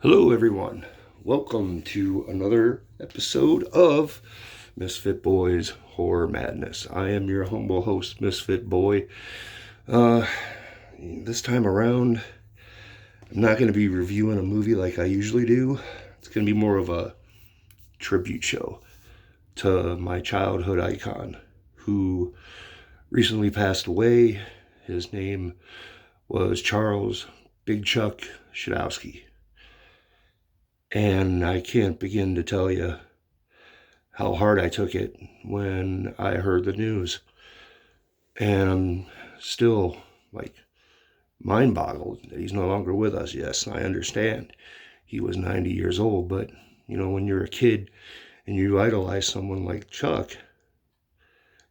Hello, everyone. Welcome to another episode of Misfit Boys Horror Madness. I am your humble host, Misfit Boy. Uh, this time around, I'm not going to be reviewing a movie like I usually do. It's going to be more of a tribute show to my childhood icon who recently passed away. His name was Charles Big Chuck Schadowsky. And I can't begin to tell you how hard I took it when I heard the news. And I'm still like mind boggled that he's no longer with us. Yes, I understand. He was 90 years old, but when you're a kid and you idolize someone like Chuck,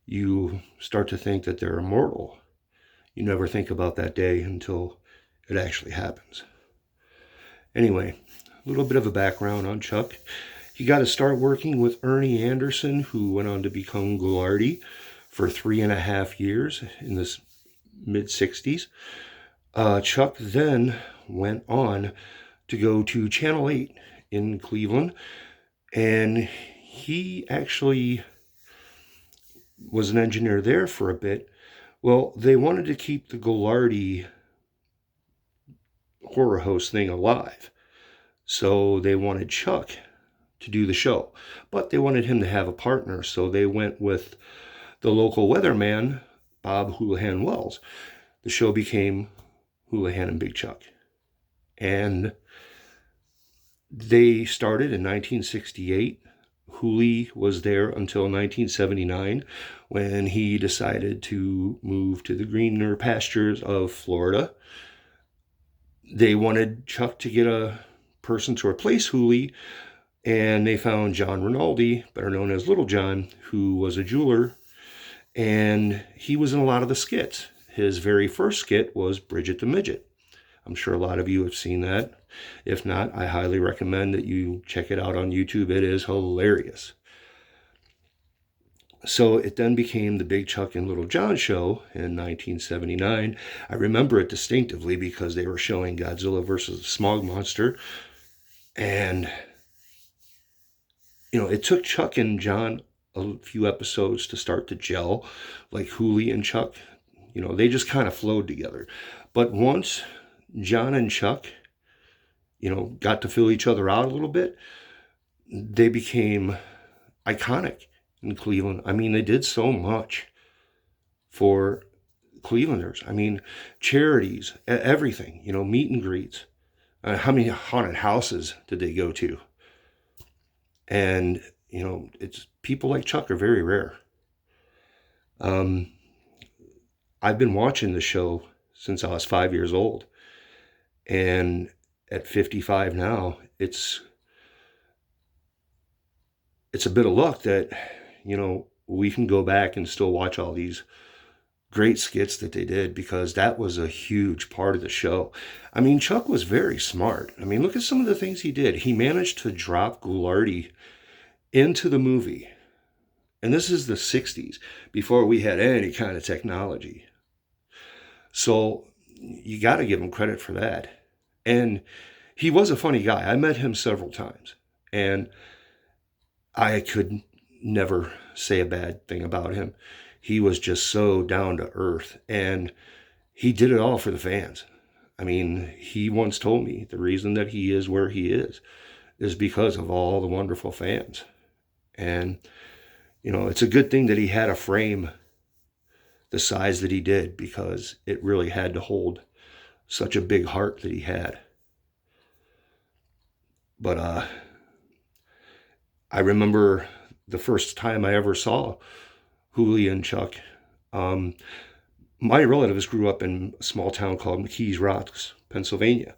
you start to think that they're immortal. You never think about that day until it actually happens. Anyway, a little bit of a background on Chuck. He got to start working with Ernie Anderson, who went on to become Ghoulardi for 3.5 years in the mid-60s. Chuck then went on to go to Channel 8 in Cleveland, and he actually was an engineer there for a bit. Well, they wanted to keep the Ghoulardi horror host thing alive, so they wanted Chuck to do the show, but they wanted him to have a partner, so they went with the local weatherman, Bob Houlihan Wells. The show became Houlihan and Big Chuck, and they started in 1968. Hooli was there until 1979 when he decided to move to the greener pastures of Florida. They wanted Chuck to get a person to replace Hooli, and they found John Rinaldi, better known as Little John, who was a jeweler, and he was in a lot of the skits. His very first skit was Bridget the Midget. I'm sure a lot of you have seen that. If not, I highly recommend that you check it out on YouTube. It is hilarious. So it then became the Big Chuck and Little John show in 1979. I remember it distinctively because they were showing Godzilla versus the Smog Monster. And, it took Chuck and John a few episodes to start to gel, like Hooli and Chuck. They just kind of flowed together. But once John and Chuck, got to fill each other out a little bit, they became iconic in Cleveland. I mean, they did so much for Clevelanders. I mean, charities, everything, meet and greets. How many haunted houses did they go to? And, it's people like Chuck are very rare. I've been watching the show since I was 5 years old. And at 55 now, it's a bit of luck that, we can go back and still watch all these great skits that they did, because that was a huge part of the show. I mean, Chuck was very smart. I mean, look at some of the things he did. He managed to drop Ghoulardi into the movie. And this is the 60s, before we had any kind of technology. So you got to give him credit for that. And he was a funny guy. I met him several times, and I could never say a bad thing about him. He was just so down to earth, and he did it all for the fans. I mean, he once told me the reason that he is where he is because of all the wonderful fans. And, it's a good thing that he had a frame the size that he did, because it really had to hold such a big heart that he had. But I remember the first time I ever saw Hooli and Chuck. My relatives grew up in a small town called McKees Rocks, Pennsylvania.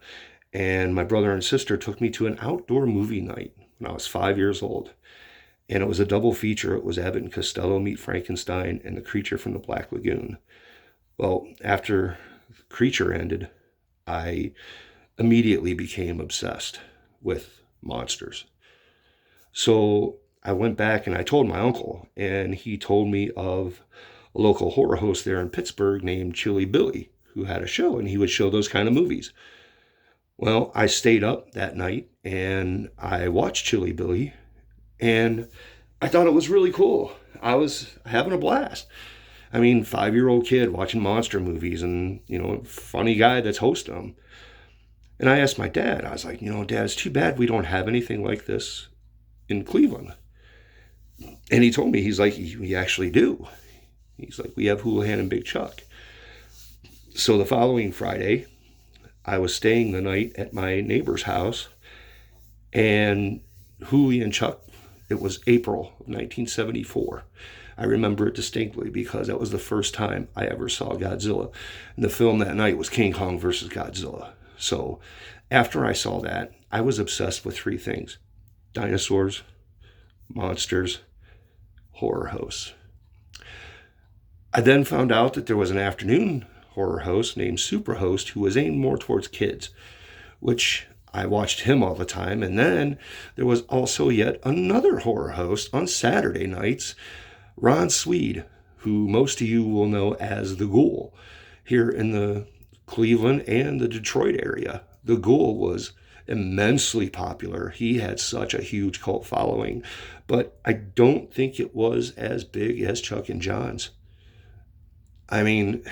And my brother and sister took me to an outdoor movie night when I was 5 years old. And it was a double feature. It was Abbott and Costello Meet Frankenstein and The Creature from the Black Lagoon. Well, after The Creature ended, I immediately became obsessed with monsters. So I went back and I told my uncle, and he told me of a local horror host there in Pittsburgh named Chilly Billy, who had a show, and he would show those kind of movies. Well, I stayed up that night and I watched Chili Billy, and I thought it was really cool. I was having a blast. I mean, 5-year-old kid watching monster movies and, funny guy that's hosting them. And I asked my dad, I was like, Dad, it's too bad we don't have anything like this in Cleveland. And he told me, he's like, we actually do. He's like, we have Houlihan and Big Chuck. So the following Friday, I was staying the night at my neighbor's house, and Houlihan and Chuck, it was April of 1974. I remember it distinctly because that was the first time I ever saw Godzilla. And the film that night was King Kong versus Godzilla. So after I saw that, I was obsessed with three things: dinosaurs, monsters, horror hosts. I then found out that there was an afternoon horror host named Superhost who was aimed more towards kids, which I watched him all the time. And then there was also yet another horror host on Saturday nights, Ron Swede, who most of you will know as The Ghoul here in the Cleveland and the Detroit area. The Ghoul was immensely popular. He had such a huge cult following, but I don't think it was as big as Chuck and John's. I mean,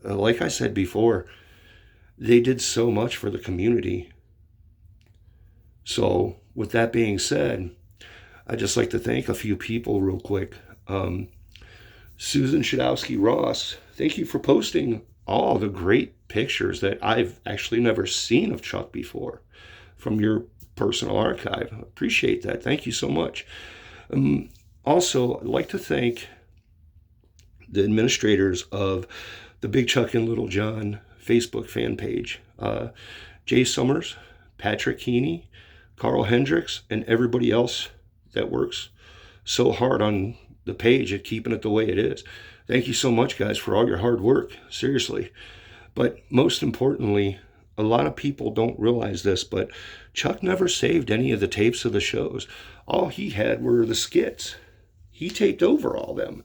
like I said before, they did so much for the community. So, with that being said, I'd just like to thank a few people real quick. Susan Shadowski Ross, thank you for posting all the great pictures that I've actually never seen of Chuck before from your personal archive. I appreciate that. Thank you so much. Also, I'd like to thank the administrators of the Big Chuck and Little John Facebook fan page. Jay Summers, Patrick Keeney, Carl Hendricks, and everybody else that works so hard on the page at keeping it the way it is. Thank you so much, guys, for all your hard work. Seriously. But most importantly, a lot of people don't realize this, but Chuck never saved any of the tapes of the shows. All he had were the skits. He taped over all them.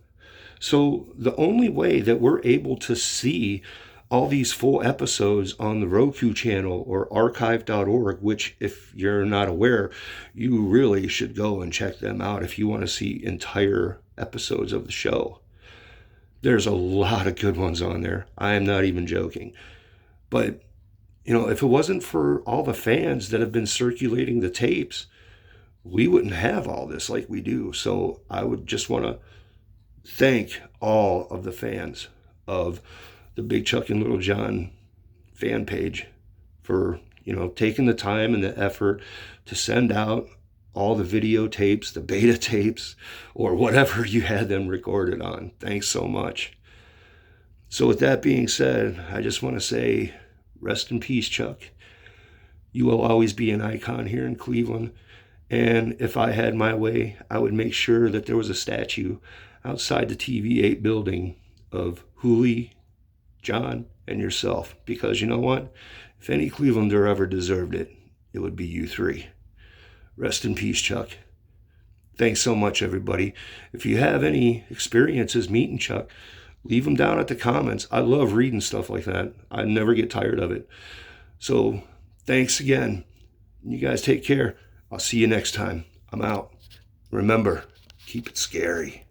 So the only way that we're able to see all these full episodes on the Roku channel or archive.org, which, if you're not aware, you really should go and check them out if you want to see entire episodes of the show. There's a lot of good ones on there. I am not even joking. But, if it wasn't for all the fans that have been circulating the tapes, we wouldn't have all this like we do. So I would just want to thank all of the fans of the Big Chuck and Little John fan page for, taking the time and the effort to send out all the videotapes, the beta tapes, or whatever you had them recorded on. Thanks so much. So with that being said, I just want to say, rest in peace, Chuck. You will always be an icon here in Cleveland. And if I had my way, I would make sure that there was a statue outside the TV8 building of Hooli, John, and yourself. Because you know what? If any Clevelander ever deserved it, it would be you three. Rest in peace, Chuck. Thanks so much, everybody. If you have any experiences meeting Chuck, leave them down at the comments. I love reading stuff like that. I never get tired of it. So thanks again. You guys take care. I'll see you next time. I'm out. Remember, keep it scary.